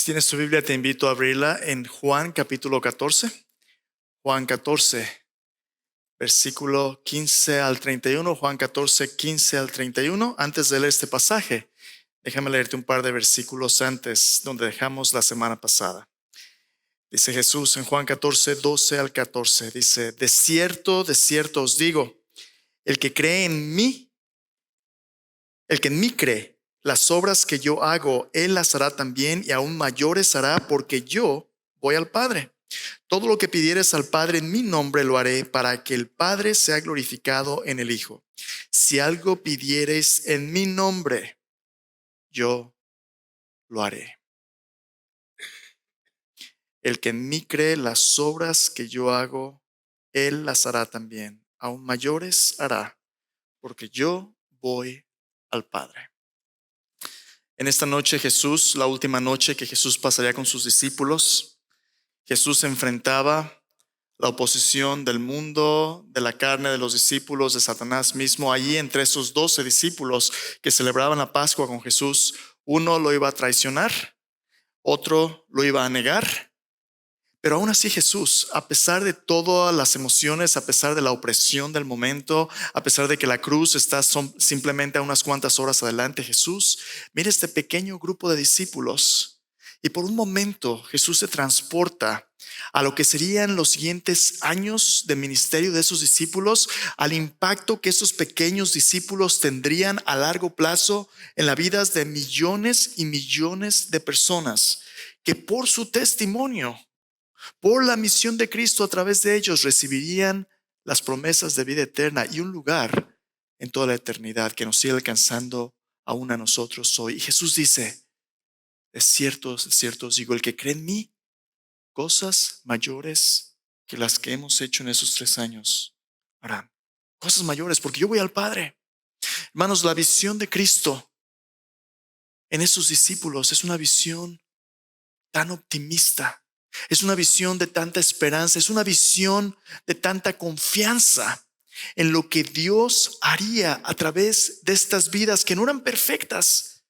Si tienes tu Biblia, te invito a abrirla en Juan capítulo 14. Juan 14, versículo 15 al 31. Juan 14, 15 al 31. Antes de leer este pasaje, déjame leerte un par de versículos antes, donde dejamos la semana pasada. Dice Jesús en Juan 14, 12 al 14. Dice: de cierto os digo, el que en mí cree, las obras que yo hago, él las hará también, y aún mayores hará, porque yo voy al Padre. Todo lo que pidieres al Padre en mi nombre lo haré, para que el Padre sea glorificado en el Hijo. Si algo pidiereis en mi nombre, yo lo haré. El que en mí cree, las obras que yo hago, él las hará también, aún mayores hará, porque yo voy al Padre. En esta noche Jesús, la última noche que Jesús pasaría con sus discípulos, Jesús enfrentaba la oposición del mundo, de la carne, de los discípulos, de Satanás mismo. Allí entre esos 12 discípulos que celebraban la Pascua con Jesús, uno lo iba a traicionar, otro lo iba a negar. Pero aún así Jesús, a pesar de todas las emociones, a pesar de la opresión del momento, a pesar de que la cruz está simplemente a unas cuantas horas adelante, Jesús mira este pequeño grupo de discípulos y por un momento Jesús se transporta a lo que serían los siguientes años de ministerio de esos discípulos, al impacto que esos pequeños discípulos tendrían a largo plazo en las vidas de millones y millones de personas que por su testimonio, por la misión de Cristo a través de ellos, recibirían las promesas de vida eterna y un lugar en toda la eternidad que nos sigue alcanzando aún a nosotros hoy. Y Jesús dice: es cierto os digo, el que cree en mí, cosas mayores que las que hemos hecho en esos 3 años harán. Cosas mayores, porque yo voy al Padre. Hermanos, la visión de Cristo en esos discípulos es una visión tan optimista. Es una visión de tanta esperanza, es una visión de tanta confianza en lo que Dios haría a través de estas vidas que no eran perfectas,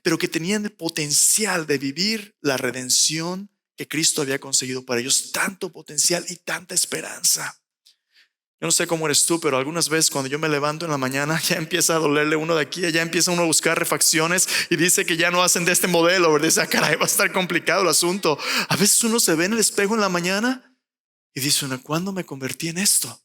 pero que tenían el potencial de vivir la redención que Cristo había conseguido para ellos. Tanto potencial y tanta esperanza. Yo no sé cómo eres tú, pero algunas veces cuando yo me levanto en la mañana ya empieza a dolerle uno de aquí, ya empieza uno a buscar refacciones y dice que ya no hacen de este modelo, ¿verdad? Dice: caray, va a estar complicado el asunto. A veces uno se ve en el espejo en la mañana y dice uno: ¿cuándo me convertí en esto?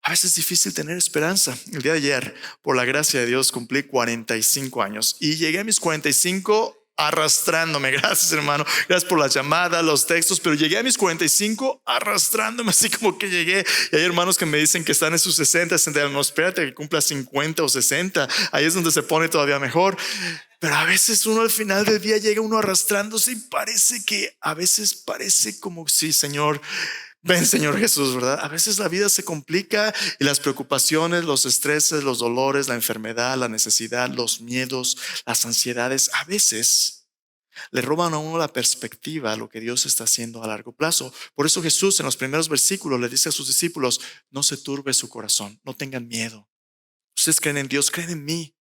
A veces es difícil tener esperanza. El día de ayer, por la gracia de Dios, cumplí 45 años y llegué a mis 45 arrastrándome. Gracias, hermano, gracias por las llamadas, los textos, pero llegué a mis 45 arrastrándome, así como que llegué. Y hay hermanos que me dicen que están en sus 60, no, espérate que cumpla 50 o 60, ahí es donde se pone todavía mejor. Pero a veces uno al final del día llega uno arrastrándose y a veces parece como: sí, Señor, ven, Señor Jesús, ¿verdad? A veces la vida se complica y las preocupaciones, los estreses, los dolores, la enfermedad, la necesidad, los miedos, las ansiedades, a veces le roban a uno la perspectiva a lo que Dios está haciendo a largo plazo. Por eso Jesús en los primeros versículos le dice a sus discípulos: no se turbe su corazón, no tengan miedo. Ustedes creen en Dios, creen en mí.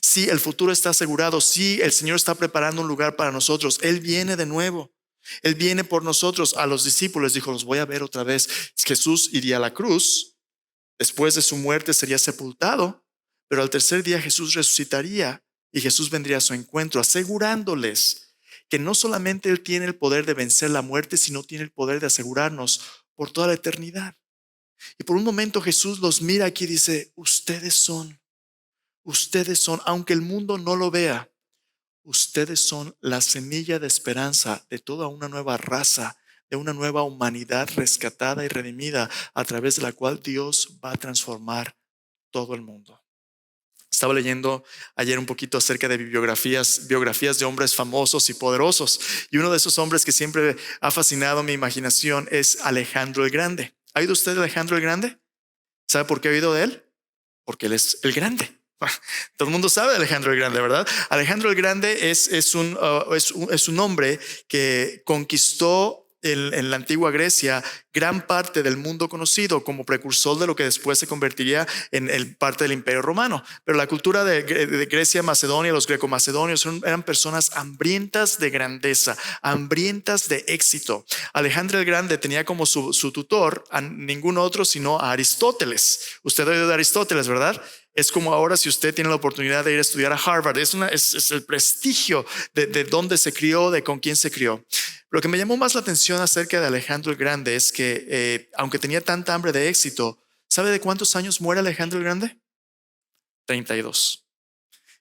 Sí, el futuro está asegurado. Sí, el Señor está preparando un lugar para nosotros. Él viene de nuevo. Él viene por nosotros. A los discípulos dijo: los voy a ver otra vez. Jesús iría a la cruz. Después de su muerte sería sepultado, pero al tercer día Jesús resucitaría y Jesús vendría a su encuentro, asegurándoles que no solamente Él tiene el poder de vencer la muerte, sino tiene el poder de asegurarnos por toda la eternidad. Y por un momento Jesús los mira aquí y dice: ustedes son, aunque el mundo no lo vea, ustedes son la semilla de esperanza de toda una nueva raza, de una nueva humanidad rescatada y redimida, a través de la cual Dios va a transformar todo el mundo. Estaba leyendo ayer un poquito acerca de biografías de hombres famosos y poderosos, y uno de esos hombres que siempre ha fascinado mi imaginación es Alejandro el Grande. ¿Ha oído usted de Alejandro el Grande? ¿Sabe por qué ha oído de él? Porque él es el grande. Todo el mundo sabe de Alejandro el Grande, ¿verdad? Alejandro el Grande es un hombre que conquistó en la antigua Grecia gran parte del mundo conocido como precursor de lo que después se convertiría en parte del Imperio Romano. Pero la cultura de Grecia, Macedonia, los greco-macedonios eran personas hambrientas de grandeza, hambrientas de éxito. Alejandro el Grande tenía como su tutor a ningún otro sino a Aristóteles. Usted ha oído de Aristóteles, ¿verdad? Es como ahora si usted tiene la oportunidad de ir a estudiar a Harvard. Es el prestigio de dónde se crió, de con quién se crió. Lo que me llamó más la atención acerca de Alejandro el Grande es que aunque tenía tanta hambre de éxito, ¿sabe de cuántos años muere Alejandro el Grande? 32.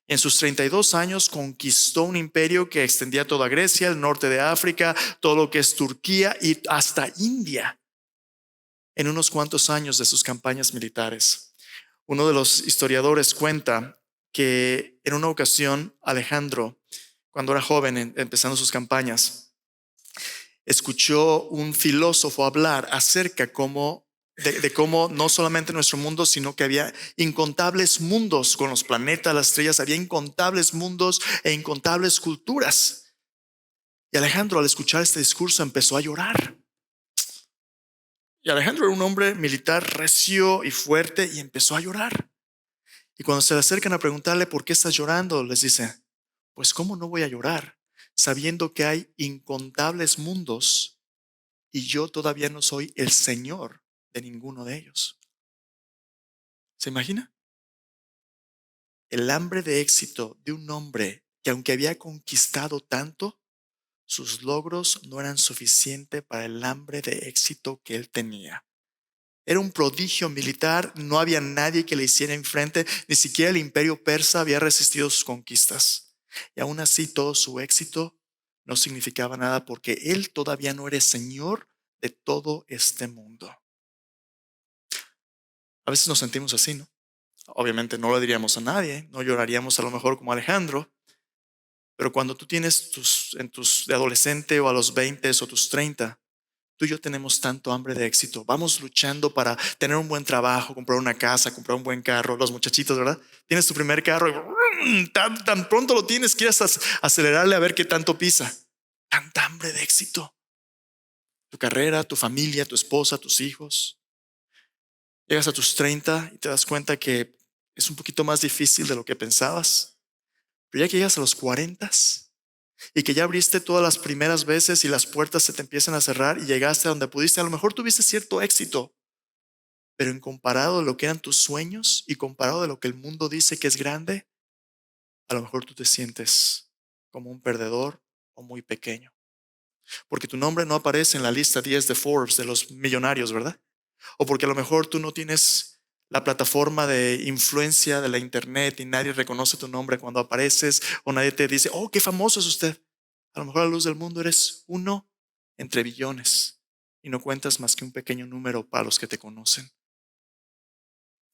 En sus 32 años conquistó un imperio que extendía toda Grecia, el norte de África, todo lo que es Turquía y hasta India en unos cuantos años de sus campañas militares. Uno de los historiadores cuenta que en una ocasión Alejandro, cuando era joven, empezando sus campañas, escuchó un filósofo hablar acerca de cómo no solamente nuestro mundo, sino que había incontables mundos con los planetas, las estrellas, había incontables mundos e incontables culturas. Y Alejandro, al escuchar este discurso, empezó a llorar. Y Alejandro era un hombre militar recio y fuerte y empezó a llorar. Y cuando se le acercan a preguntarle por qué estás llorando, les dice, pues cómo no voy a llorar, sabiendo que hay incontables mundos y yo todavía no soy el señor de ninguno de ellos. ¿Se imagina? El hambre de éxito de un hombre que aunque había conquistado tanto, sus logros no eran suficientes para el hambre de éxito que él tenía. Era un prodigio militar, no había nadie que le hiciera enfrente, ni siquiera el imperio persa había resistido sus conquistas. Y aún así todo su éxito no significaba nada porque él todavía no era señor de todo este mundo. A veces nos sentimos así, ¿no? Obviamente no lo diríamos a nadie, no lloraríamos a lo mejor como Alejandro, pero cuando tú tienes de adolescente o a los 20 o tus 30, tú y yo tenemos tanto hambre de éxito. Vamos luchando para tener un buen trabajo, comprar una casa, comprar un buen carro. Los muchachitos, ¿verdad? Tienes tu primer carro y tan pronto lo tienes, quieres acelerarle a ver qué tanto pisa. Tanta hambre de éxito. Tu carrera, tu familia, tu esposa, tus hijos. Llegas a tus 30 y te das cuenta que es un poquito más difícil de lo que pensabas. Pero ya que llegas a los 40 y que ya abriste todas las primeras veces y las puertas se te empiezan a cerrar y llegaste a donde pudiste, a lo mejor tuviste cierto éxito, pero en comparado de lo que eran tus sueños y comparado de lo que el mundo dice que es grande, a lo mejor tú te sientes como un perdedor o muy pequeño. Porque tu nombre no aparece en la lista 10 de Forbes de los millonarios, ¿verdad? O porque a lo mejor tú no tienes la plataforma de influencia de la internet y nadie reconoce tu nombre cuando apareces o nadie te dice, oh, qué famoso es usted. A lo mejor a la luz del mundo eres uno entre billones y no cuentas más que un pequeño número para los que te conocen.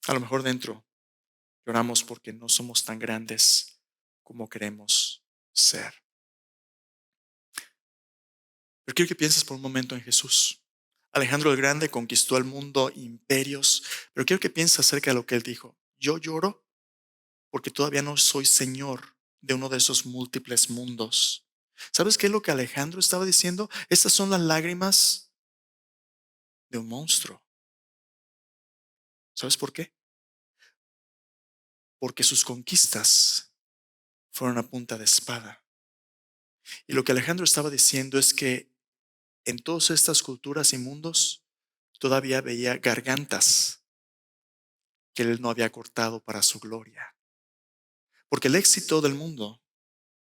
A lo mejor dentro lloramos porque no somos tan grandes como queremos ser. Pero quiero que pienses por un momento en Jesús. Alejandro el Grande conquistó el mundo, imperios, pero quiero que pienses acerca de lo que él dijo. Yo lloro porque todavía no soy señor de uno de esos múltiples mundos. ¿Sabes qué es lo que Alejandro estaba diciendo? Estas son las lágrimas de un monstruo. ¿Sabes por qué? Porque sus conquistas fueron a punta de espada. Y lo que Alejandro estaba diciendo es que en todas estas culturas y mundos todavía veía gargantas que él no había cortado para su gloria. Porque el éxito del mundo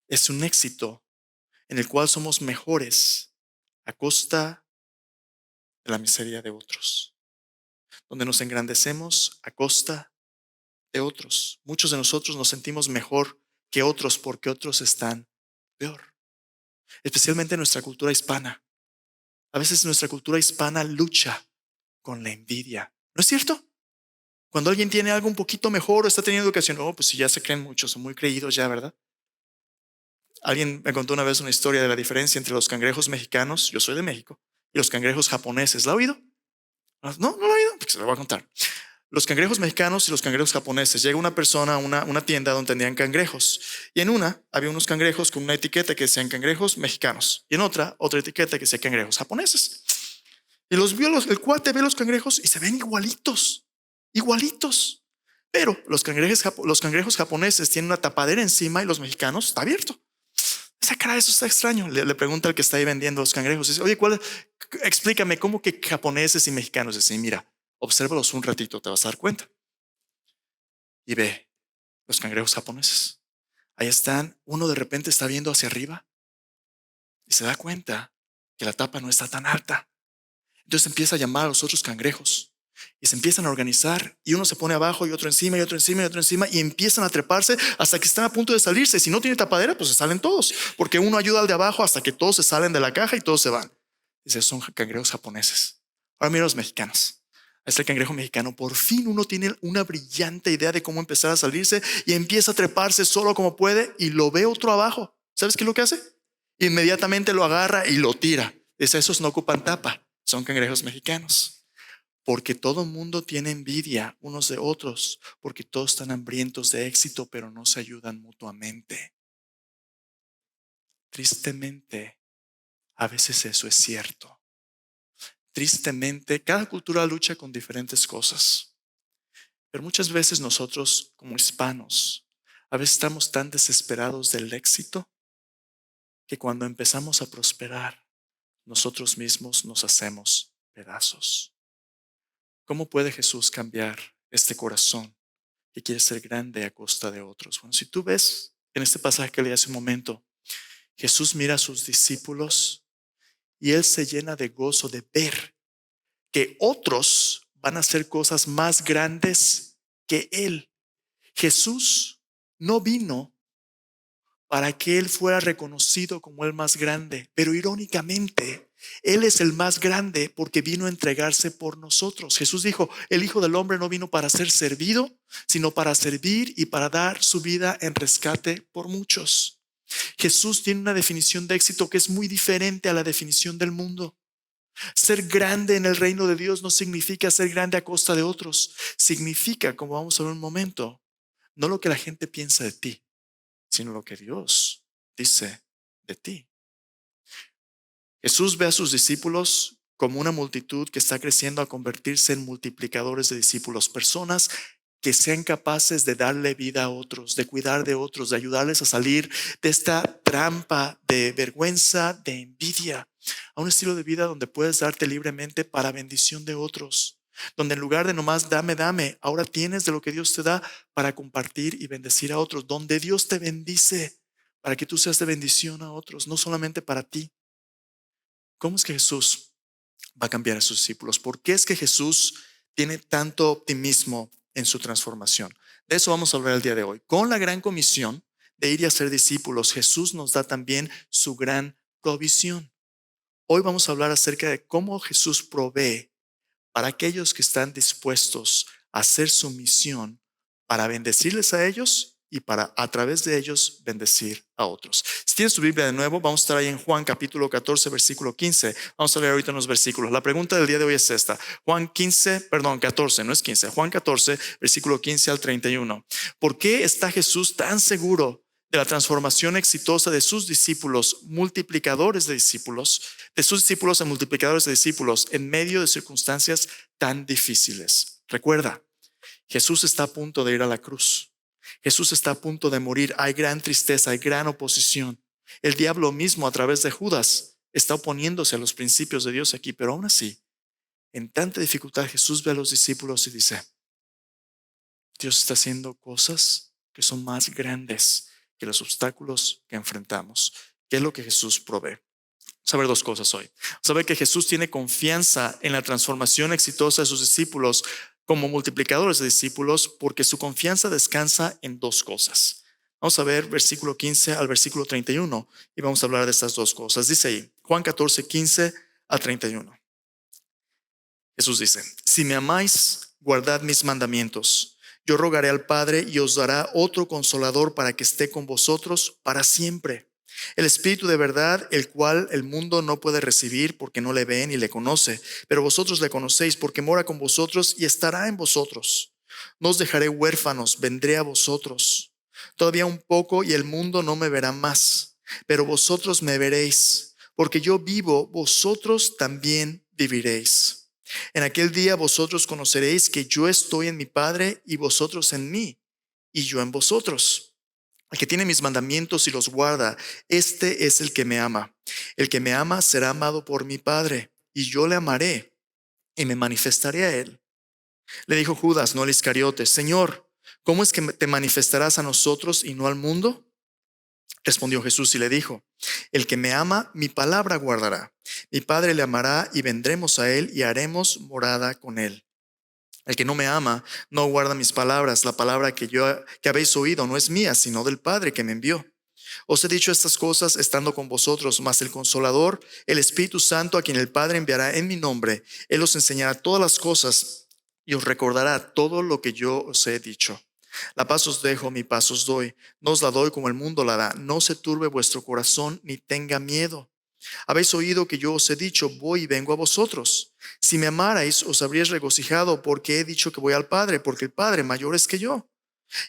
es un éxito en el cual somos mejores a costa de la miseria de otros, donde nos engrandecemos a costa de otros. Muchos de nosotros nos sentimos mejor que otros porque otros están peor, especialmente en nuestra cultura hispana. A veces nuestra cultura hispana lucha con la envidia. ¿No es cierto? Cuando alguien tiene algo un poquito mejor o está teniendo educación, oh, pues si ya se creen muchos, son muy creídos ya, ¿verdad? Alguien me contó una vez una historia de la diferencia entre los cangrejos mexicanos, yo soy de México, y los cangrejos japoneses. ¿La ha oído? No, no lo ha oído, porque se lo voy a contar. los cangrejos mexicanos y los cangrejos japoneses. Llega una persona a una tienda donde tenían cangrejos. Y en una había unos cangrejos con una etiqueta que decían cangrejos mexicanos. Y en otra etiqueta que decía cangrejos japoneses. Y los vio, el cuate ve los cangrejos y se ven igualitos. Igualitos. Pero los cangrejos japoneses tienen una tapadera encima y los mexicanos está abierto. Esa cara, eso está extraño. Le pregunta al que está ahí vendiendo los cangrejos. Dice, oye, explícame, ¿cómo que japoneses y mexicanos? Dice, mira, obsérvalos un ratito, te vas a dar cuenta. Y ve los cangrejos japoneses. Ahí están, uno de repente está viendo hacia arriba y se da cuenta que la tapa no está tan alta. Entonces empieza a llamar a los otros cangrejos y se empiezan a organizar y uno se pone abajo y otro encima y otro encima y otro encima y empiezan a treparse hasta que están a punto de salirse. Si no tiene tapadera, pues se salen todos, porque uno ayuda al de abajo hasta que todos se salen de la caja y todos se van. Dice, son cangrejos japoneses. Ahora mira los mexicanos. Este cangrejo mexicano, por fin uno tiene una brillante idea de cómo empezar a salirse y empieza a treparse solo como puede y lo ve otro abajo. ¿Sabes qué es lo que hace? Inmediatamente lo agarra y lo tira. Dice, esos no ocupan tapa, son cangrejos mexicanos. Porque todo el mundo tiene envidia unos de otros, porque todos están hambrientos de éxito, pero no se ayudan mutuamente. Tristemente, a veces eso es cierto. Tristemente, cada cultura lucha con diferentes cosas. Pero muchas veces nosotros, como hispanos, a veces estamos tan desesperados del éxito que cuando empezamos a prosperar, nosotros mismos nos hacemos pedazos. ¿Cómo puede Jesús cambiar este corazón que quiere ser grande a costa de otros? Bueno, si tú ves en este pasaje que leí hace un momento, Jesús mira a sus discípulos y Él se llena de gozo de ver que otros van a hacer cosas más grandes que Él. Jesús no vino para que Él fuera reconocido como el más grande, pero irónicamente, Él es el más grande porque vino a entregarse por nosotros. Jesús dijo, el Hijo del Hombre no vino para ser servido, sino para servir y para dar su vida en rescate por muchos. Jesús tiene una definición de éxito que es muy diferente a la definición del mundo. Ser grande en el reino de Dios no significa ser grande a costa de otros. Significa, como vamos a ver en un momento, no lo que la gente piensa de ti, sino lo que Dios dice de ti. Jesús ve a sus discípulos como una multitud que está creciendo a convertirse en multiplicadores de discípulos, personas que sean capaces de darle vida a otros, de cuidar de otros, de ayudarles a salir de esta trampa de vergüenza, de envidia, a un estilo de vida donde puedes darte libremente para bendición de otros, donde en lugar de nomás dame, ahora tienes de lo que Dios te da para compartir y bendecir a otros, donde Dios te bendice para que tú seas de bendición a otros, no solamente para ti. ¿Cómo es que Jesús va a cambiar a sus discípulos? ¿Por qué es que Jesús tiene tanto optimismo en su transformación? De eso vamos a hablar el día de hoy. Con la gran comisión de ir y hacer discípulos, Jesús nos da también su gran provisión. Hoy vamos a hablar acerca de cómo Jesús provee para aquellos que están dispuestos a hacer su misión para bendecirles a ellos y para a través de ellos bendecir a otros. Si tienes tu Biblia de nuevo, vamos a estar ahí en Juan capítulo 14, versículo 15. Vamos a leer ahorita unos versículos. La pregunta del día de hoy es esta. Juan 14, no es 15. Juan 14, versículo 15 al 31. ¿Por qué está Jesús tan seguro de la transformación exitosa de sus discípulos, multiplicadores de discípulos, de sus discípulos en multiplicadores de discípulos en medio de circunstancias tan difíciles? Recuerda, Jesús está a punto de ir a la cruz. Jesús está a punto de morir. Hay gran tristeza, hay gran oposición. El diablo mismo a través de Judas está oponiéndose a los principios de Dios aquí, pero aún así, en tanta dificultad, Jesús ve a los discípulos y dice, Dios está haciendo cosas que son más grandes que los obstáculos que enfrentamos. ¿Qué es lo que Jesús provee? Vamos a ver dos cosas hoy. Vamos a ver que Jesús tiene confianza en la transformación exitosa de sus discípulos como multiplicadores de discípulos, porque su confianza descansa en dos cosas. Vamos a ver versículo 15 al versículo 31 y vamos a hablar de estas dos cosas. Dice ahí, Juan 14, 15 al 31. Jesús dice, si me amáis, guardad mis mandamientos. Yo rogaré al Padre y os dará otro consolador para que esté con vosotros para siempre. El Espíritu de verdad, el cual el mundo no puede recibir porque no le ve ni le conoce, pero vosotros le conocéis porque mora con vosotros y estará en vosotros. No os dejaré huérfanos, vendré a vosotros. Todavía un poco y el mundo no me verá más, pero vosotros me veréis, porque yo vivo, vosotros también viviréis. En aquel día vosotros conoceréis que yo estoy en mi Padre y vosotros en mí, y yo en vosotros. El que tiene mis mandamientos y los guarda, este es el que me ama. El que me ama será amado por mi Padre, y yo le amaré y me manifestaré a él. Le dijo Judas, no el Iscariote: Señor, ¿cómo es que te manifestarás a nosotros y no al mundo? Respondió Jesús y le dijo: El que me ama, mi palabra guardará. Mi Padre le amará y vendremos a él y haremos morada con él. El que no me ama no guarda mis palabras. La palabra que habéis oído no es mía, sino del Padre que me envió. Os he dicho estas cosas estando con vosotros, mas el Consolador, el Espíritu Santo, a quien el Padre enviará en mi nombre, Él os enseñará todas las cosas y os recordará todo lo que yo os he dicho. La paz os dejo, mi paz os doy. No os la doy como el mundo la da. No se turbe vuestro corazón ni tenga miedo. Habéis oído que yo os he dicho: voy y vengo a vosotros. Si me amarais, os habríais regocijado, porque he dicho que voy al Padre, porque el Padre mayor es que yo.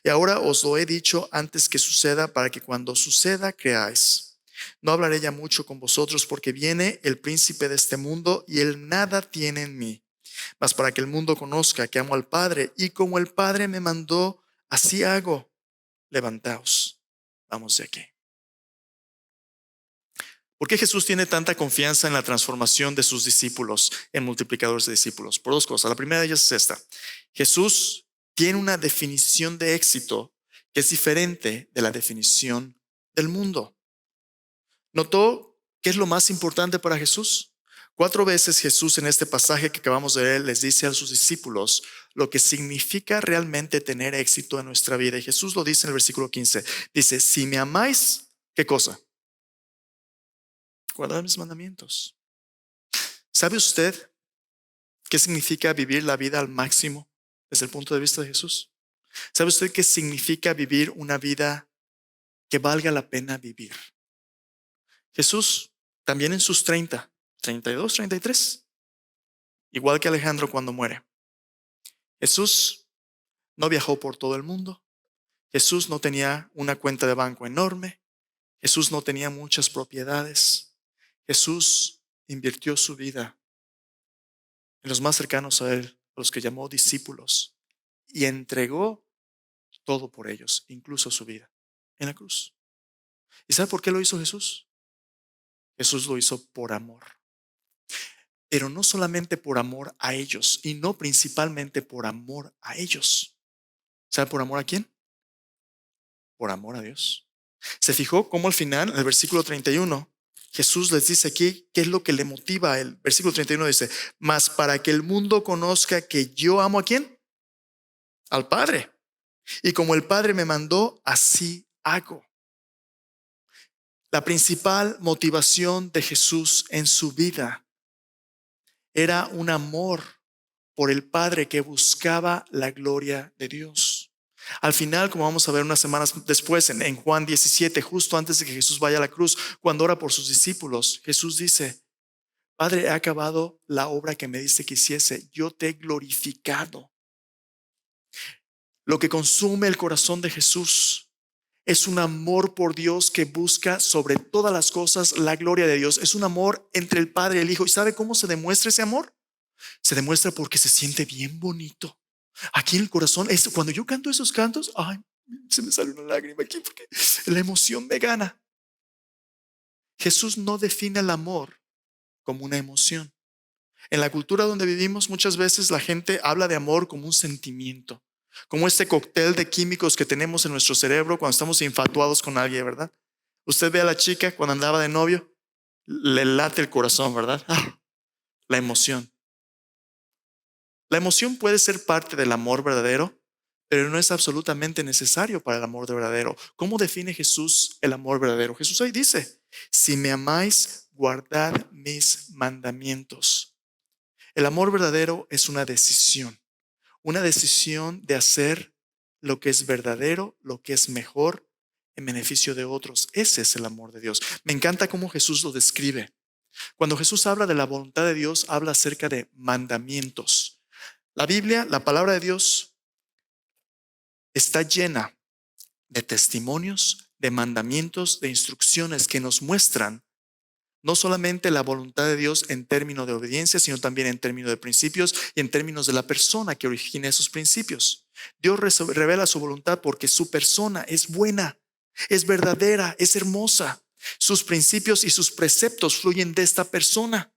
Y ahora os lo he dicho antes que suceda, para que cuando suceda creáis. No hablaré ya mucho con vosotros, porque viene el príncipe de este mundo y él nada tiene en mí. Mas para que el mundo conozca que amo al Padre, y como el Padre me mandó, así hago. Levantaos, vamos de aquí. ¿Por qué Jesús tiene tanta confianza en la transformación de sus discípulos en multiplicadores de discípulos? Por dos cosas. La primera de ellas es esta: Jesús tiene una definición de éxito que es diferente de la definición del mundo. ¿Notó qué es lo más importante para Jesús? 4 veces Jesús, en este pasaje que acabamos de leer, les dice a sus discípulos lo que significa realmente tener éxito en nuestra vida. Y Jesús lo dice en el versículo 15. Dice: si me amáis, ¿qué cosa? Guardad mis mandamientos. ¿Sabe usted qué significa vivir la vida al máximo desde el punto de vista de Jesús? ¿Sabe usted qué significa vivir una vida que valga la pena vivir? Jesús, también en sus 30, 32, 33, igual que Alejandro cuando muere, Jesús no viajó por todo el mundo. Jesús no tenía una cuenta de banco enorme. Jesús no tenía muchas propiedades. Jesús invirtió su vida en los más cercanos a él, a los que llamó discípulos, y entregó todo por ellos, incluso su vida en la cruz. ¿Y sabe por qué lo hizo Jesús? Jesús lo hizo por amor, pero no solamente por amor a ellos, y no principalmente por amor a ellos. ¿Sabe por amor a quién? Por amor a Dios. ¿Se fijó cómo al final, en el versículo 31, Jesús les dice aquí qué es lo que le motiva? El versículo 31 dice: mas para que el mundo conozca que yo amo ¿a quién? Al Padre. Y como el Padre me mandó, así hago. La principal motivación de Jesús en su vida era un amor por el Padre que buscaba la gloria de Dios. Al final, como vamos a ver unas semanas después en Juan 17, justo antes de que Jesús vaya a la cruz, cuando ora por sus discípulos, Jesús dice: Padre, he acabado la obra que me diste que hiciese, yo te he glorificado. Lo que consume el corazón de Jesús es un amor por Dios que busca sobre todas las cosas la gloria de Dios. Es un amor entre el Padre y el Hijo. ¿Y sabe cómo se demuestra ese amor? Se demuestra porque se siente bien bonito. Aquí en el corazón, es cuando yo canto esos cantos, ay, se me sale una lágrima aquí porque la emoción me gana. Jesús no define el amor como una emoción. En la cultura donde vivimos, muchas veces la gente habla de amor como un sentimiento, como este cóctel de químicos que tenemos en nuestro cerebro cuando estamos infatuados con alguien, ¿verdad? Usted ve a la chica cuando andaba de novio, le late el corazón, ¿verdad? La emoción. La emoción puede ser parte del amor verdadero, pero no es absolutamente necesario para el amor verdadero. ¿Cómo define Jesús el amor verdadero? Jesús ahí dice: si me amáis, guardad mis mandamientos. El amor verdadero es una decisión de hacer lo que es verdadero, lo que es mejor en beneficio de otros. Ese es el amor de Dios. Me encanta cómo Jesús lo describe. Cuando Jesús habla de la voluntad de Dios, habla acerca de mandamientos. La Biblia, la palabra de Dios, está llena de testimonios, de mandamientos, de instrucciones que nos muestran no solamente la voluntad de Dios en términos de obediencia, sino también en términos de principios y en términos de la persona que origina esos principios. Dios revela su voluntad porque su persona es buena, es verdadera, es hermosa. Sus principios y sus preceptos fluyen de esta persona.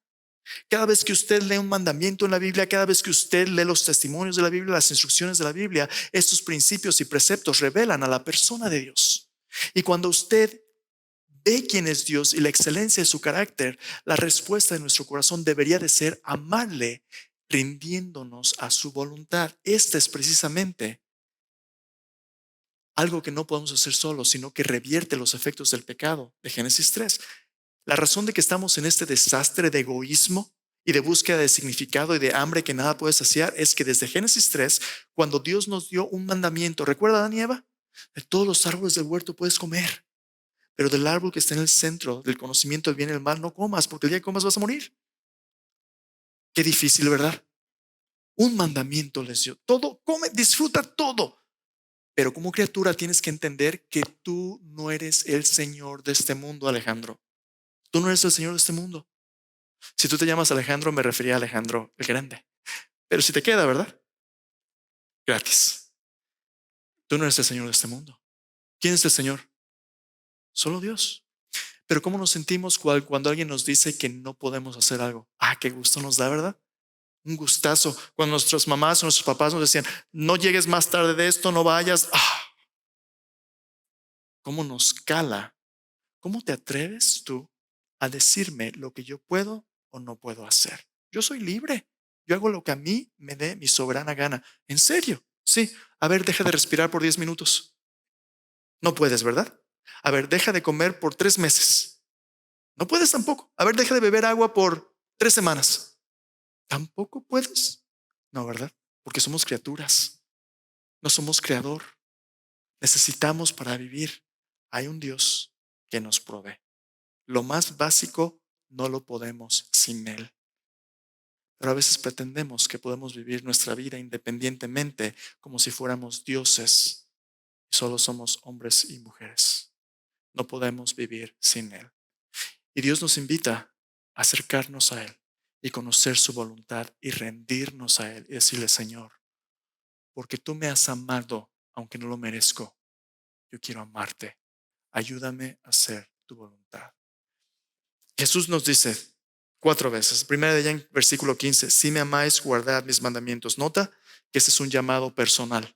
Cada vez que usted lee un mandamiento en la Biblia, cada vez que usted lee los testimonios de la Biblia, las instrucciones de la Biblia, estos principios y preceptos revelan a la persona de Dios. Y cuando usted ve quién es Dios y la excelencia de su carácter, la respuesta de nuestro corazón debería de ser amarle, rindiéndonos a su voluntad. Este es precisamente algo que no podemos hacer solos, sino que revierte los efectos del pecado de Génesis 3. La razón de que estamos en este desastre de egoísmo y de búsqueda de significado y de hambre que nada puede saciar es que desde Génesis 3, cuando Dios nos dio un mandamiento, ¿recuerda Adán y Eva? De todos los árboles del huerto puedes comer, pero del árbol que está en el centro del conocimiento del bien y del mal no comas, porque el día que comas vas a morir. Qué difícil, ¿verdad? Un mandamiento les dio. Todo, come, disfruta todo. Pero como criatura tienes que entender que tú no eres el Señor de este mundo, Alejandro. Tú no eres el Señor de este mundo. Si tú te llamas Alejandro, me refería a Alejandro el Grande. Pero si te queda, ¿verdad? Gratis. Tú no eres el Señor de este mundo. ¿Quién es el Señor? Solo Dios. Pero ¿cómo nos sentimos cuando alguien nos dice que no podemos hacer algo? Ah, qué gusto nos da, ¿verdad? Un gustazo. Cuando nuestras mamás o nuestros papás nos decían, no llegues más tarde de esto, no vayas. Ah, ¿cómo nos cala? ¿Cómo te atreves tú a decirme lo que yo puedo o no puedo hacer? Yo soy libre. Yo hago lo que a mí me dé mi soberana gana. ¿En serio? Sí. A ver, deja de respirar por 10 minutos. No puedes, ¿verdad? A ver, deja de comer por 3 meses. No puedes tampoco. A ver, deja de beber agua por 3 semanas. Tampoco puedes. No, ¿verdad? Porque somos criaturas. No somos creador. Necesitamos para vivir. Hay un Dios que nos provee. Lo más básico no lo podemos sin Él. Pero a veces pretendemos que podemos vivir nuestra vida independientemente como si fuéramos dioses y solo somos hombres y mujeres. No podemos vivir sin Él. Y Dios nos invita a acercarnos a Él y conocer su voluntad y rendirnos a Él y decirle, Señor, porque tú me has amado, aunque no lo merezco, yo quiero amarte. Ayúdame a hacer tu voluntad. Jesús nos dice 4 veces. Primera de ella en versículo 15, si me amáis, guardad mis mandamientos. Nota que ese es un llamado personal.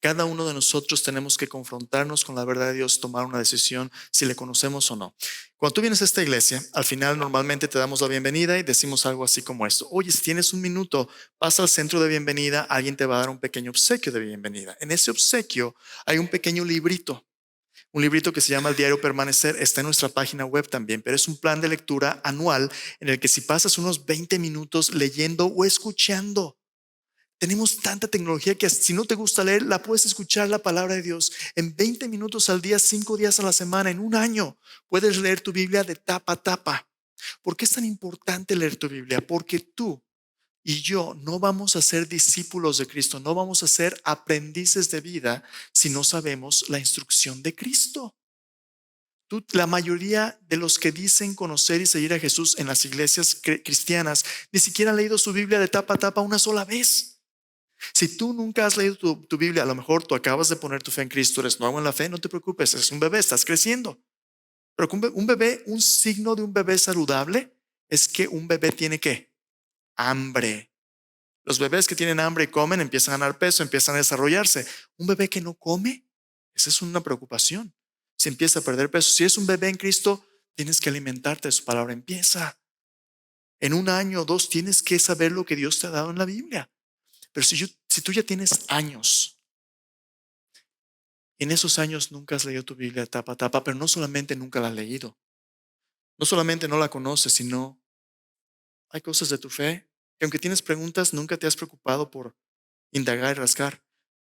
Cada uno de nosotros tenemos que confrontarnos con la verdad de Dios, tomar una decisión si le conocemos o no. Cuando tú vienes a esta iglesia, al final normalmente te damos la bienvenida y decimos algo así como esto. Oye, si tienes un minuto, pasa al centro de bienvenida, alguien te va a dar un pequeño obsequio de bienvenida. En ese obsequio hay un pequeño librito. Un librito que se llama El Diario Permanecer, está en nuestra página web también, pero es un plan de lectura anual en el que si pasas unos 20 minutos leyendo o escuchando, tenemos tanta tecnología que si no te gusta leer, la puedes escuchar la palabra de Dios en 20 minutos al día, 5 días a la semana, en un año. Puedes leer tu Biblia de tapa a tapa. ¿Por qué es tan importante leer tu Biblia? Porque tú y yo no vamos a ser discípulos de Cristo, no vamos a ser aprendices de vida si no sabemos la instrucción de Cristo. La mayoría de los que dicen conocer y seguir a Jesús en las iglesias cristianas ni siquiera han leído su Biblia de tapa a tapa una sola vez. Si tú nunca has leído tu Biblia, a lo mejor tú acabas de poner tu fe en Cristo, eres nuevo en la fe, no te preocupes, eres un bebé, estás creciendo. Pero un bebé, un signo de un bebé saludable es que un bebé tiene ¿qué? Hambre. Los bebés que tienen hambre y comen empiezan a ganar peso, empiezan a desarrollarse. Un bebé que no come, esa es una preocupación. Si empieza a perder peso, si es un bebé en Cristo, tienes que alimentarte de su palabra. Empieza. En un año o dos tienes que saber lo que Dios te ha dado en la Biblia. Pero si tú ya tienes años, en esos años nunca has leído tu Biblia de tapa a tapa, pero no solamente nunca la has leído, no solamente no la conoces, sino hay cosas de tu fe que aunque tienes preguntas, nunca te has preocupado por indagar y rascar.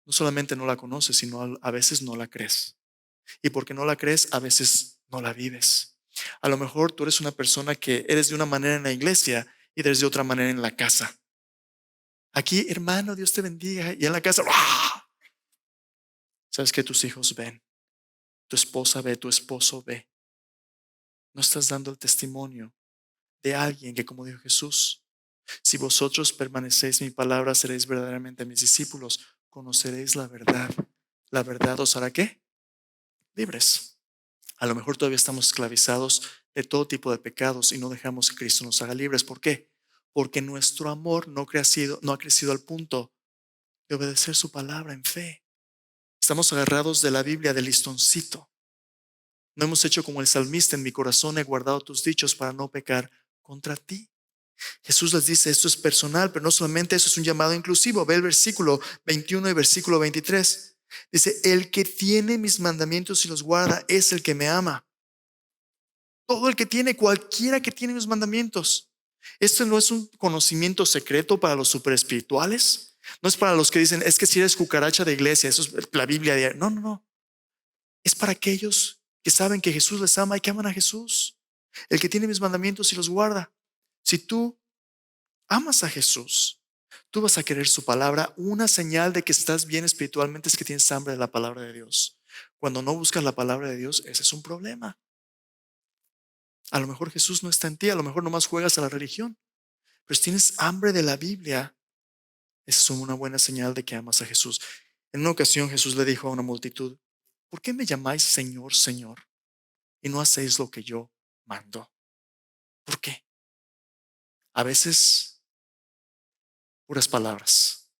No solamente no la conoces, sino a veces no la crees. Y porque no la crees, a veces no la vives. A lo mejor tú eres una persona que eres de una manera en la iglesia y eres de otra manera en la casa. Aquí, hermano, Dios te bendiga. Y en la casa, ¡ah! Sabes que tus hijos ven, tu esposa ve, tu esposo ve. No estás dando el testimonio de alguien que, como dijo Jesús, si vosotros permanecéis en mi palabra, seréis verdaderamente mis discípulos. Conoceréis la verdad. La verdad os hará ¿qué? Libres. A lo mejor todavía estamos esclavizados de todo tipo de pecados y no dejamos que Cristo nos haga libres. ¿Por qué? Porque nuestro amor no ha crecido al punto de obedecer su palabra en fe. Estamos agarrados de la Biblia del listoncito. No hemos hecho como el salmista: en mi corazón he guardado tus dichos para no pecar contra ti. Jesús les dice, esto es personal, pero no solamente eso, es un llamado inclusivo. Ve el versículo 21 y versículo 23. Dice, el que tiene mis mandamientos y los guarda es el que me ama. Todo el que tiene, cualquiera que tiene mis mandamientos. Esto no es un conocimiento secreto para los super espirituales. No es para los que dicen, es que si eres cucaracha de iglesia, eso es la Biblia. No, no, no. Es para aquellos que saben que Jesús les ama y que aman a Jesús. El que tiene mis mandamientos y los guarda. Si tú amas a Jesús, tú vas a querer su palabra. Una señal de que estás bien espiritualmente es que tienes hambre de la palabra de Dios. Cuando no buscas la palabra de Dios, ese es un problema. A lo mejor Jesús no está en ti, a lo mejor nomás juegas a la religión, pero si tienes hambre de la Biblia, esa es una buena señal de que amas a Jesús. En una ocasión Jesús le dijo a una multitud, ¿por qué me llamáis Señor, Señor, y no hacéis lo que yo mando? ¿Por qué? A veces, puras palabras.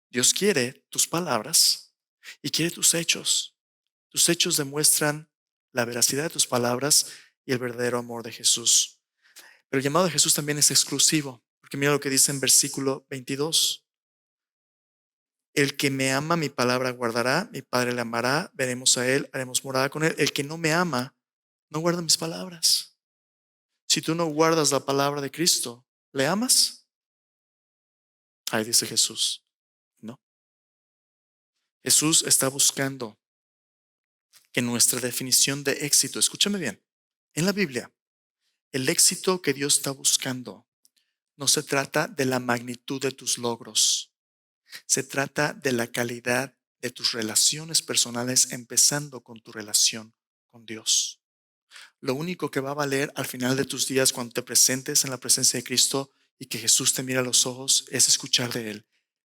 Dios quiere tus palabras y quiere tus hechos. Tus hechos demuestran la veracidad de tus palabras y el verdadero amor de Jesús. Pero el llamado de Jesús también es exclusivo, porque mira lo que dice en versículo 22. El que me ama, mi palabra guardará, mi Padre le amará, veremos a él, haremos morada con él. El que no me ama, no guarda mis palabras. Si tú no guardas la palabra de Cristo, ¿le amas? Ahí dice Jesús, no. Jesús está buscando que nuestra definición de éxito, escúchame bien, en la Biblia, el éxito que Dios está buscando no se trata de la magnitud de tus logros, se trata de la calidad de tus relaciones personales, empezando con tu relación con Dios. Lo único que va a valer al final de tus días, cuando te presentes en la presencia de Cristo y que Jesús te mira a los ojos, es escuchar de Él: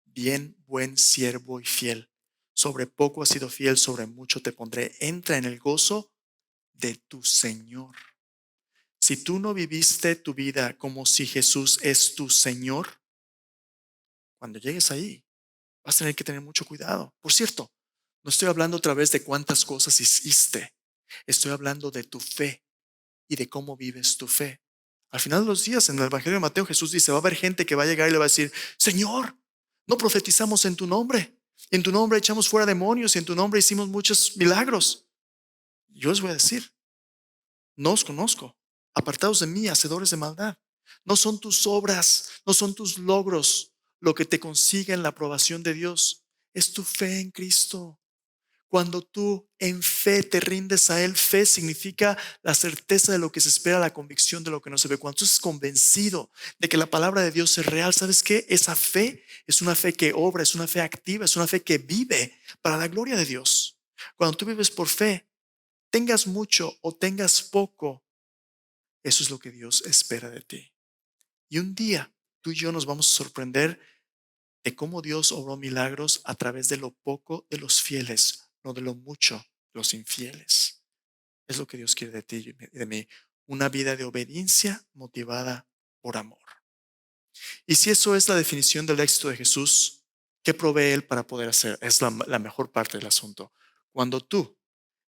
bien, buen siervo y fiel. Sobre poco has sido fiel, sobre mucho te pondré. Entra en el gozo de tu Señor. Si tú no viviste tu vida como si Jesús es tu Señor, cuando llegues ahí, vas a tener que tener mucho cuidado. Por cierto, no estoy hablando otra vez de cuántas cosas hiciste. Estoy hablando de tu fe y de cómo vives tu fe. Al final de los días, en el Evangelio de Mateo, Jesús dice, va a haber gente que va a llegar y le va a decir, Señor, no profetizamos en tu nombre. En tu nombre echamos fuera demonios y en tu nombre hicimos muchos milagros. Yo les voy a decir, no os conozco. Apartados de mí, hacedores de maldad. No son tus obras, no son tus logros lo que te consigue en la aprobación de Dios. Es tu fe en Cristo. Cuando tú en fe te rindes a Él, fe significa la certeza de lo que se espera, la convicción de lo que no se ve. Cuando tú estás convencido de que la palabra de Dios es real, ¿sabes qué? Esa fe es una fe que obra, es una fe activa, es una fe que vive para la gloria de Dios. Cuando tú vives por fe, tengas mucho o tengas poco, eso es lo que Dios espera de ti. Y un día tú y yo nos vamos a sorprender de cómo Dios obró milagros a través de lo poco de los fieles, no de lo mucho de los infieles. Es lo que Dios quiere de ti y de mí. Una vida de obediencia motivada por amor. Y si eso es la definición del éxito de Jesús, ¿qué provee Él para poder hacer? Es la mejor parte del asunto. Cuando tú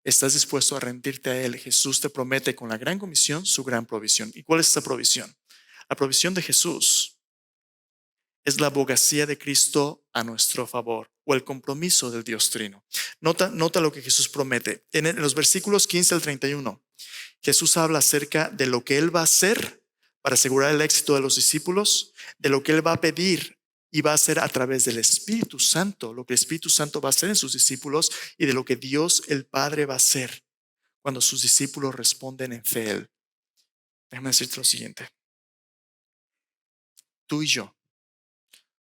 estás dispuesto a rendirte a Él, Jesús te promete con la gran comisión su gran provisión. ¿Y cuál es esa provisión? La provisión de Jesús es la abogacía de Cristo a nuestro favor, o el compromiso del Dios Trino. Nota lo que Jesús promete. En los versículos 15 al 31, Jesús habla acerca de lo que Él va a hacer para asegurar el éxito de los discípulos, de lo que Él va a pedir y va a ser a través del Espíritu Santo, lo que el Espíritu Santo va a hacer en sus discípulos y de lo que Dios el Padre va a hacer cuando sus discípulos responden en fe a Él. Déjame decirte lo siguiente. Tú y yo,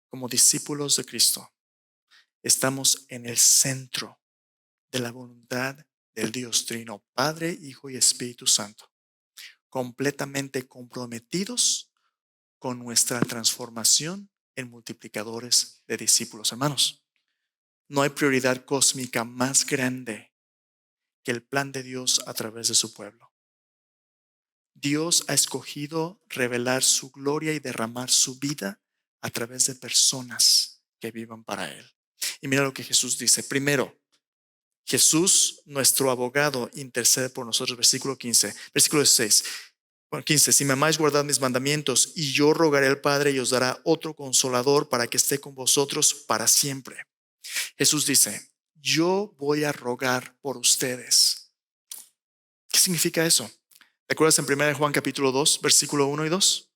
como discípulos de Cristo, estamos en el centro de la voluntad del Dios Trino, Padre, Hijo y Espíritu Santo, completamente comprometidos con nuestra transformación en multiplicadores de discípulos. Hermanos, no hay prioridad cósmica más grande que el plan de Dios a través de su pueblo. Dios ha escogido revelar su gloria y derramar su vida a través de personas que vivan para Él. Y mira lo que Jesús dice. Primero, Jesús, nuestro abogado, intercede por nosotros. Versículo 15, versículo 16. Bueno, 15, si me amáis, guardad mis mandamientos, y yo rogaré al Padre y os dará otro consolador para que esté con vosotros para siempre. Jesús dice, yo voy a rogar por ustedes. ¿Qué significa eso? ¿Te acuerdas en 1 Juan capítulo 2, versículo 1 y 2?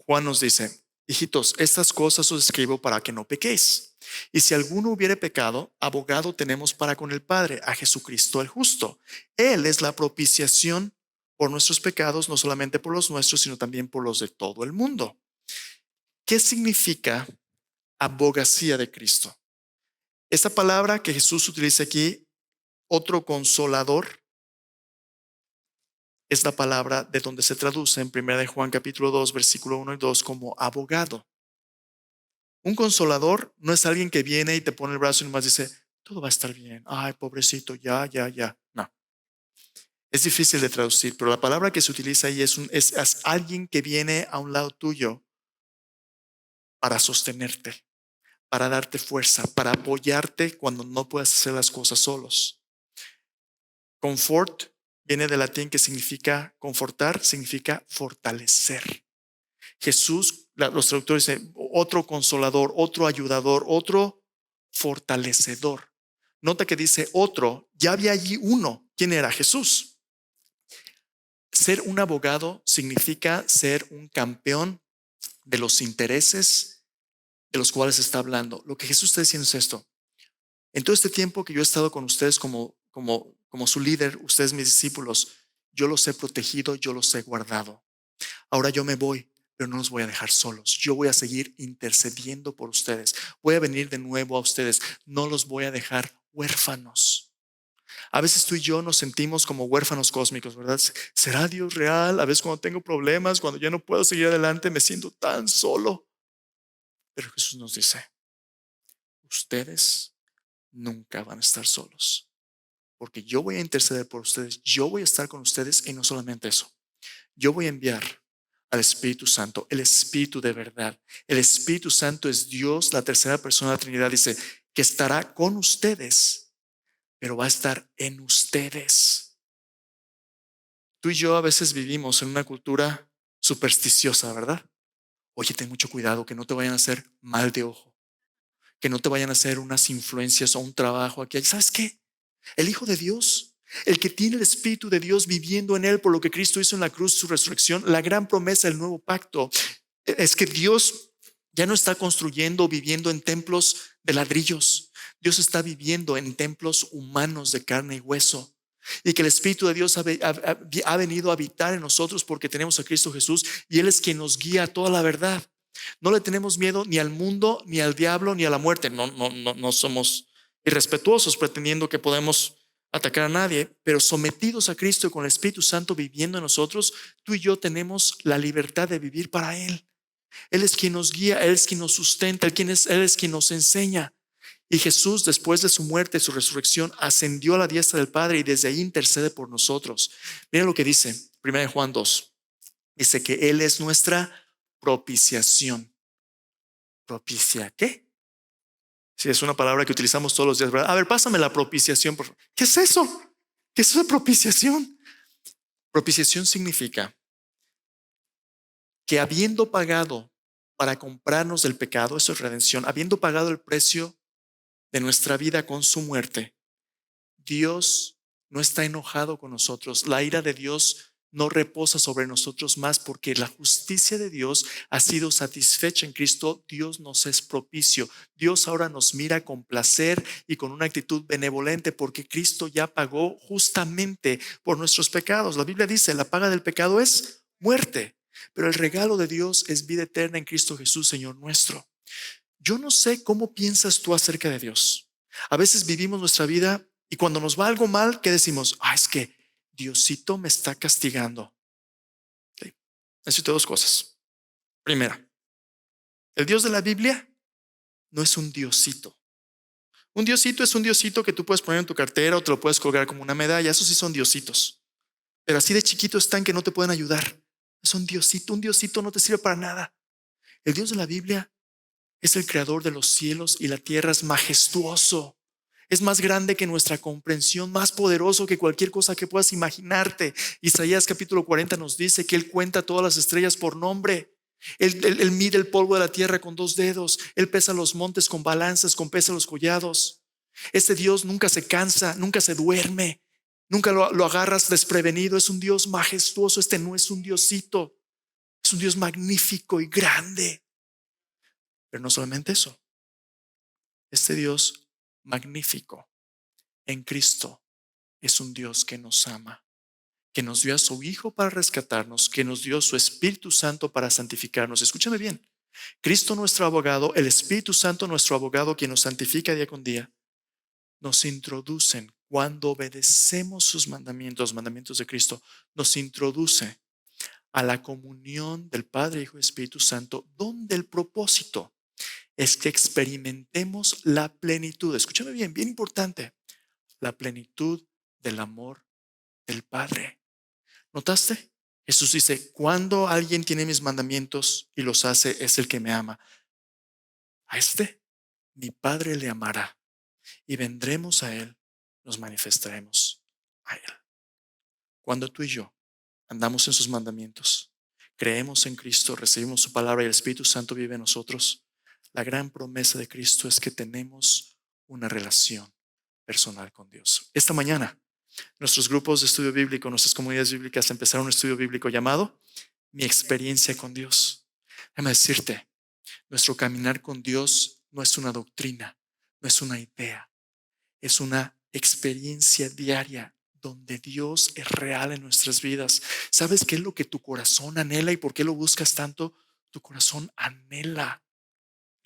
Juan nos dice, hijitos, estas cosas os escribo para que no pequéis. Y si alguno hubiere pecado, abogado tenemos para con el Padre, a Jesucristo el justo. Él es la propiciación por nuestros pecados, no solamente por los nuestros, sino también por los de todo el mundo. ¿Qué significa abogacía de Cristo? Esta palabra que Jesús utiliza aquí, otro consolador, es la palabra de donde se traduce en 1 Juan capítulo 2, versículo 1 y 2 como abogado. Un consolador no es alguien que viene y te pone el brazo y nomás dice, todo va a estar bien. Ay, pobrecito, ya. No. Es difícil de traducir, pero la palabra que se utiliza ahí es alguien que viene a un lado tuyo para sostenerte, para darte fuerza, para apoyarte cuando no puedes hacer las cosas solos. Confort viene del latín que significa confortar, significa fortalecer. Jesús, los traductores dicen, otro consolador, otro ayudador, otro fortalecedor. Nota que dice otro, ya había allí uno. ¿Quién era? Jesús. Ser un abogado significa ser un campeón de los intereses de los cuales está hablando. Lo que Jesús está diciendo es esto. En todo este tiempo que yo he estado con ustedes como su líder, ustedes mis discípulos, yo los he protegido, yo los he guardado. Ahora yo me voy, pero no los voy a dejar solos. Yo voy a seguir intercediendo por ustedes. Voy a venir de nuevo a ustedes. No los voy a dejar huérfanos. A veces tú y yo nos sentimos como huérfanos cósmicos, ¿verdad? ¿Será Dios real? A veces cuando tengo problemas, cuando ya no puedo seguir adelante, me siento tan solo. Pero Jesús nos dice, ustedes nunca van a estar solos, porque yo voy a interceder por ustedes, yo voy a estar con ustedes y no solamente eso, yo voy a enviar al Espíritu Santo, el Espíritu de verdad. El Espíritu Santo es Dios, la tercera persona de la Trinidad, dice que estará con ustedes, pero va a estar en ustedes. Tú y yo a veces vivimos en una cultura supersticiosa, ¿verdad? Oye, ten mucho cuidado que no te vayan a hacer mal de ojo, que no te vayan a hacer unas influencias o un trabajo aquí. ¿Sabes qué? El Hijo de Dios, el que tiene el Espíritu de Dios viviendo en él por lo que Cristo hizo en la cruz, su resurrección, la gran promesa del nuevo pacto es que Dios ya no está construyendo o viviendo en templos de ladrillos. Dios está viviendo en templos humanos de carne y hueso. Y que el Espíritu de Dios ha venido a habitar en nosotros porque tenemos a Cristo Jesús y Él es quien nos guía a toda la verdad. No le tenemos miedo ni al mundo, ni al diablo, ni a la muerte. No somos irrespetuosos pretendiendo que podemos atacar a nadie, pero sometidos a Cristo y con el Espíritu Santo viviendo en nosotros, tú y yo tenemos la libertad de vivir para Él. Él es quien nos guía, Él es quien nos sustenta, Él es quien nos enseña. Y Jesús, después de su muerte y su resurrección, ascendió a la diestra del Padre y desde ahí intercede por nosotros. Mira lo que dice 1 Juan 2. Dice que Él es nuestra propiciación. ¿Propicia qué? Sí, es una palabra que utilizamos todos los días, ¿verdad? A ver, pásame la propiciación, por favor. ¿Qué es eso? ¿Qué es esa propiciación? Propiciación significa que habiendo pagado para comprarnos del pecado, eso es redención, habiendo pagado el precio de nuestra vida con su muerte, Dios no está enojado con nosotros. La ira de Dios no reposa sobre nosotros más, porque la justicia de Dios ha sido satisfecha en Cristo. Dios nos es propicio. Dios ahora nos mira con placer y con una actitud benevolente, porque Cristo ya pagó justamente por nuestros pecados. La Biblia dice, la paga del pecado es muerte, pero el regalo de Dios es vida eterna en Cristo Jesús, Señor nuestro. Yo no sé cómo piensas tú acerca de Dios. A veces vivimos nuestra vida y cuando nos va algo mal, ¿qué decimos? Es que Diosito me está castigando. Ok. Necesito dos cosas. Primera, el Dios de la Biblia no es un Diosito. Un Diosito es un Diosito que tú puedes poner en tu cartera o te lo puedes colgar como una medalla. Esos sí son Diositos. Pero así de chiquitos están que no te pueden ayudar. Es un Diosito. Un Diosito no te sirve para nada. El Dios de la Biblia es el creador de los cielos y la tierra, es majestuoso. Es más grande que nuestra comprensión, más poderoso que cualquier cosa que puedas imaginarte. Isaías capítulo 40 nos dice que Él cuenta todas las estrellas por nombre. Él mide el polvo de la tierra con 2 dedos. Él pesa los montes con balanzas, con pesa los collados. Este Dios nunca se cansa, nunca se duerme, nunca lo agarras desprevenido. Es un Dios majestuoso. Este no es un Diosito, es un Dios magnífico y grande. Pero no solamente eso, este Dios magnífico en Cristo es un Dios que nos ama, que nos dio a su Hijo para rescatarnos, que nos dio su Espíritu Santo para santificarnos. Escúchame bien, Cristo nuestro abogado, el Espíritu Santo nuestro abogado, quien nos santifica día con día, nos introducen cuando obedecemos sus mandamientos, los mandamientos de Cristo, nos introduce a la comunión del Padre, Hijo y Espíritu Santo, donde el propósito es que experimentemos la plenitud. Escúchame bien, bien importante, la plenitud del amor del Padre. ¿Notaste? Jesús dice, cuando alguien tiene mis mandamientos y los hace, es el que me ama. A este, mi Padre le amará y vendremos a Él, nos manifestaremos a Él. Cuando tú y yo andamos en sus mandamientos, creemos en Cristo, recibimos su palabra y el Espíritu Santo vive en nosotros, la gran promesa de Cristo es que tenemos una relación personal con Dios. Esta mañana, nuestros grupos de estudio bíblico, nuestras comunidades bíblicas empezaron un estudio bíblico llamado Mi experiencia con Dios. Déjame decirte, nuestro caminar con Dios no es una doctrina, no es una idea, es una experiencia diaria donde Dios es real en nuestras vidas. ¿Sabes qué es lo que tu corazón anhela y por qué lo buscas tanto? Tu corazón anhela.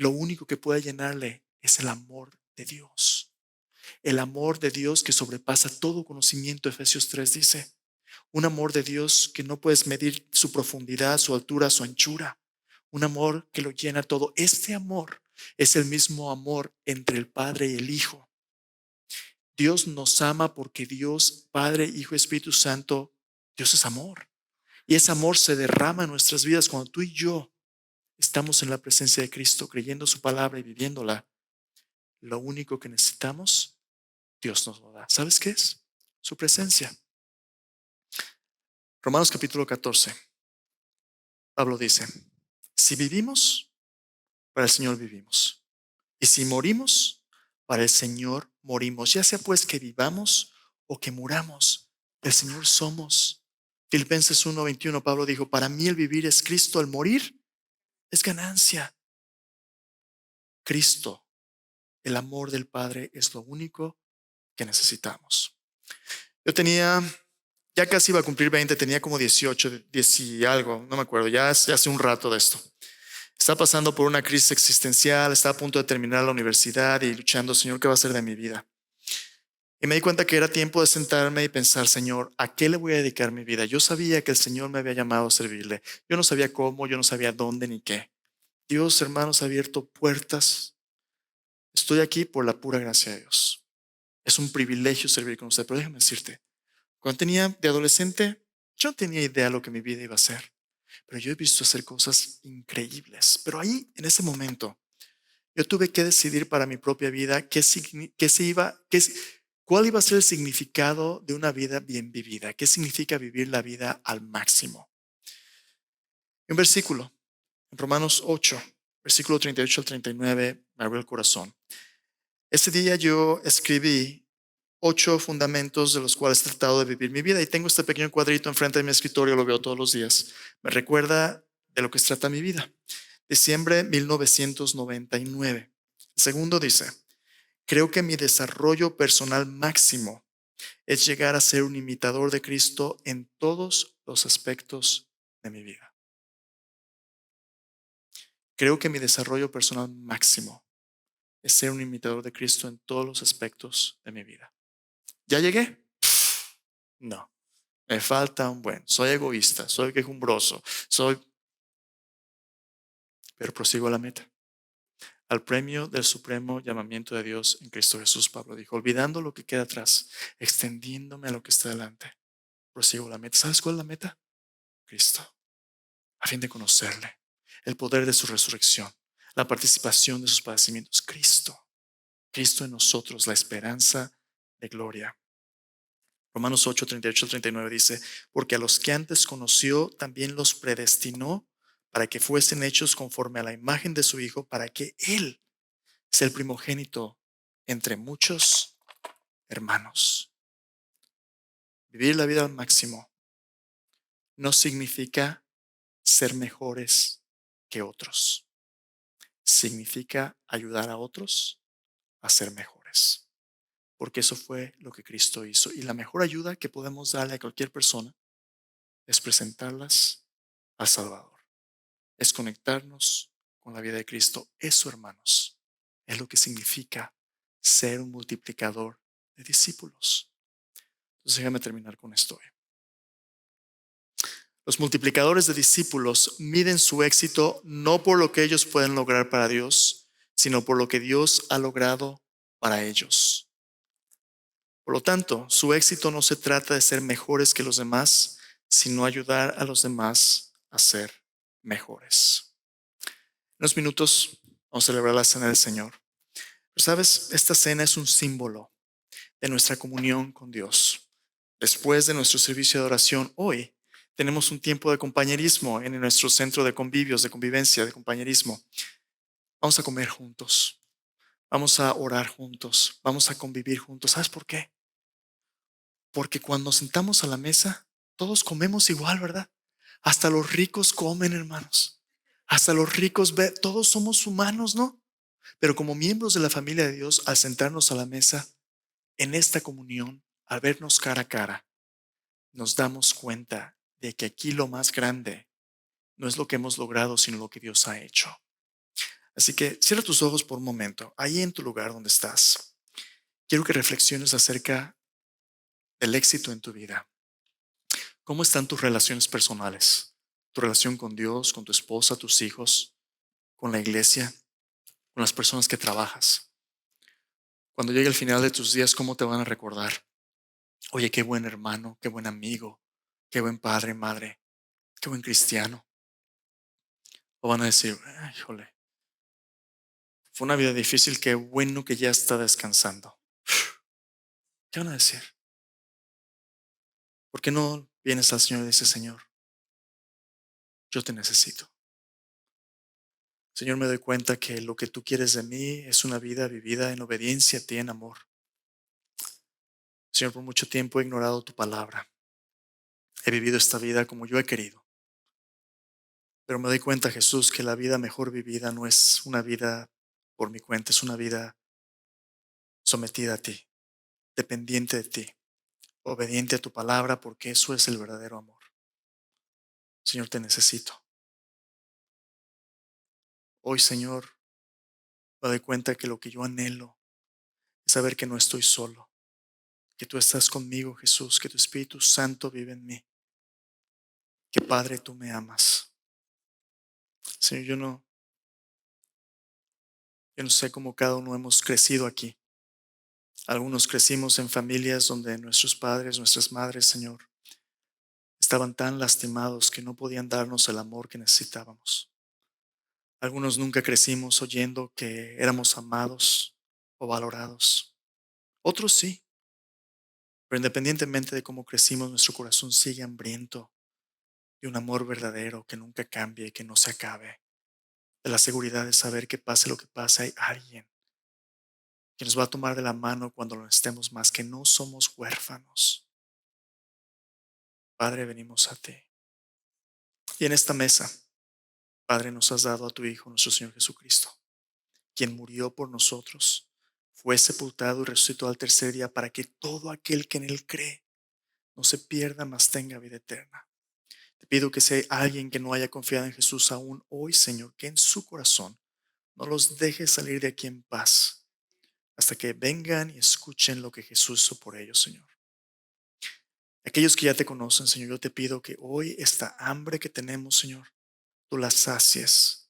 Lo único que puede llenarle es el amor de Dios. El amor de Dios que sobrepasa todo conocimiento, Efesios 3 dice. Un amor de Dios que no puedes medir su profundidad, su altura, su anchura. Un amor que lo llena todo. Este amor es el mismo amor entre el Padre y el Hijo. Dios nos ama porque Dios, Padre, Hijo y Espíritu Santo, Dios es amor. Y ese amor se derrama en nuestras vidas cuando tú y yo estamos en la presencia de Cristo, creyendo su palabra y viviéndola. Lo único que necesitamos, Dios nos lo da. ¿Sabes qué es? Su presencia. Romanos capítulo 14. Pablo dice, si vivimos, para el Señor vivimos. Y si morimos, para el Señor morimos. Ya sea pues que vivamos o que muramos, el Señor somos. Filipenses 1:21, Pablo dijo, para mí el vivir es Cristo, el morir es ganancia. Cristo, el amor del Padre, es lo único que necesitamos. Yo tenía, ya casi iba a cumplir 20, tenía como 18, 10 y algo, no me acuerdo, ya hace un rato de esto. Estaba pasando por una crisis existencial, estaba a punto de terminar la universidad y luchando, Señor, ¿qué va a hacer de mi vida? Y me di cuenta que era tiempo de sentarme y pensar, Señor, ¿a qué le voy a dedicar mi vida? Yo sabía que el Señor me había llamado a servirle. Yo no sabía cómo, yo no sabía dónde ni qué. Dios, hermanos, ha abierto puertas. Estoy aquí por la pura gracia de Dios. Es un privilegio servir con usted, pero déjame decirte, cuando tenía de adolescente, yo no tenía idea de lo que mi vida iba a ser, pero yo he visto hacer cosas increíbles. Pero ahí, en ese momento, yo tuve que decidir para mi propia vida cuál iba a ser el significado de una vida bien vivida, qué significa vivir la vida al máximo. Un versículo, en Romanos 8, versículo 38 al 39, me abrió el corazón. Ese día yo escribí 8 fundamentos de los cuales he tratado de vivir mi vida. Y tengo este pequeño cuadrito enfrente de mi escritorio, lo veo todos los días. Me recuerda de lo que se trata mi vida. Diciembre 1999. El segundo dice, creo que mi desarrollo personal máximo es llegar a ser un imitador de Cristo en todos los aspectos de mi vida. Creo que mi desarrollo personal máximo es ser un imitador de Cristo en todos los aspectos de mi vida. ¿Ya llegué? No. Me falta un buen. Soy egoísta, soy quejumbroso, pero prosigo a la meta. Al premio del supremo llamamiento de Dios en Cristo Jesús, Pablo dijo, olvidando lo que queda atrás, extendiéndome a lo que está delante. Prosigo a la meta. ¿Sabes cuál es la meta? Cristo. A fin de conocerle, el poder de su resurrección, la participación de sus padecimientos. Cristo. Cristo en nosotros, la esperanza de gloria. Romanos 8, 38 al 39 dice, porque a los que antes conoció, también los predestinó para que fuesen hechos conforme a la imagen de su Hijo, para que Él sea el primogénito entre muchos hermanos. Vivir la vida al máximo no significa ser mejores que otros. Significa ayudar a otros a ser mejores. Porque eso fue lo que Cristo hizo. Y la mejor ayuda que podemos darle a cualquier persona es presentarlas al Salvador. Es conectarnos con la vida de Cristo. Eso, hermanos, es lo que significa ser un multiplicador de discípulos. Entonces, déjame terminar con esto hoy. Los multiplicadores de discípulos miden su éxito no por lo que ellos pueden lograr para Dios, sino por lo que Dios ha logrado para ellos. Por lo tanto, su éxito no se trata de ser mejores que los demás, sino ayudar a los demás a ser mejores. En unos minutos vamos a celebrar la cena del Señor. Pero sabes, esta cena es un símbolo de nuestra comunión con Dios. Después de nuestro servicio de oración hoy, tenemos un tiempo de compañerismo en nuestro centro de convivios, de convivencia, de compañerismo. Vamos a comer juntos, vamos a orar juntos, vamos a convivir juntos. ¿Sabes por qué? Porque cuando nos sentamos a la mesa, todos comemos igual, ¿verdad? Hasta los ricos comen, hermanos. Hasta los ricos, todos somos humanos, ¿no? Pero como miembros de la familia de Dios, al sentarnos a la mesa, en esta comunión, al vernos cara a cara, nos damos cuenta de que aquí lo más grande no es lo que hemos logrado, sino lo que Dios ha hecho. Así que cierra tus ojos por un momento, ahí en tu lugar donde estás. Quiero que reflexiones acerca del éxito en tu vida. ¿Cómo están tus relaciones personales? Tu relación con Dios, con tu esposa, tus hijos, con la iglesia, con las personas que trabajas. Cuando llegue el final de tus días, ¿cómo te van a recordar? Oye, qué buen hermano, qué buen amigo, qué buen padre, madre, qué buen cristiano. O van a decir, híjole, fue una vida difícil, qué bueno que ya está descansando. ¿Qué van a decir? ¿Por qué no vienes al Señor y dices, Señor, yo te necesito? Señor, me doy cuenta que lo que tú quieres de mí es una vida vivida en obediencia a ti, en amor. Señor, por mucho tiempo he ignorado tu palabra. He vivido esta vida como yo he querido. Pero me doy cuenta, Jesús, que la vida mejor vivida no es una vida por mi cuenta, es una vida sometida a ti, dependiente de ti, obediente a tu palabra, porque eso es el verdadero amor. Señor, te necesito. Hoy, Señor, me doy cuenta que lo que yo anhelo es saber que no estoy solo, que tú estás conmigo, Jesús, que tu Espíritu Santo vive en mí, que Padre, tú me amas. Señor, yo no sé cómo cada uno hemos crecido aquí. Algunos crecimos en familias donde nuestros padres, nuestras madres, Señor, estaban tan lastimados que no podían darnos el amor que necesitábamos. Algunos nunca crecimos oyendo que éramos amados o valorados. Otros sí, pero independientemente de cómo crecimos, nuestro corazón sigue hambriento de un amor verdadero que nunca cambie y que no se acabe. De la seguridad de saber que pase lo que pase, hay alguien que nos va a tomar de la mano cuando lo estemos más, que no somos huérfanos. Padre, venimos a ti. Y en esta mesa, Padre, nos has dado a tu Hijo, nuestro Señor Jesucristo, quien murió por nosotros, fue sepultado y resucitó al tercer día para que todo aquel que en Él cree no se pierda, mas tenga vida eterna. Te pido que si hay alguien que no haya confiado en Jesús aún hoy, Señor, que en su corazón no los deje salir de aquí en paz hasta que vengan y escuchen lo que Jesús hizo por ellos, Señor. Aquellos que ya te conocen, Señor, yo te pido que hoy esta hambre que tenemos, Señor, tú la sacies,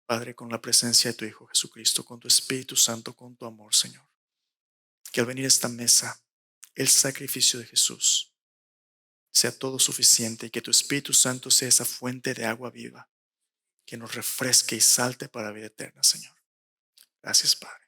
Padre, con la presencia de tu Hijo Jesucristo, con tu Espíritu Santo, con tu amor, Señor. Que al venir a esta mesa, el sacrificio de Jesús sea todo suficiente y que tu Espíritu Santo sea esa fuente de agua viva que nos refresque y salte para la vida eterna, Señor. Gracias, Padre.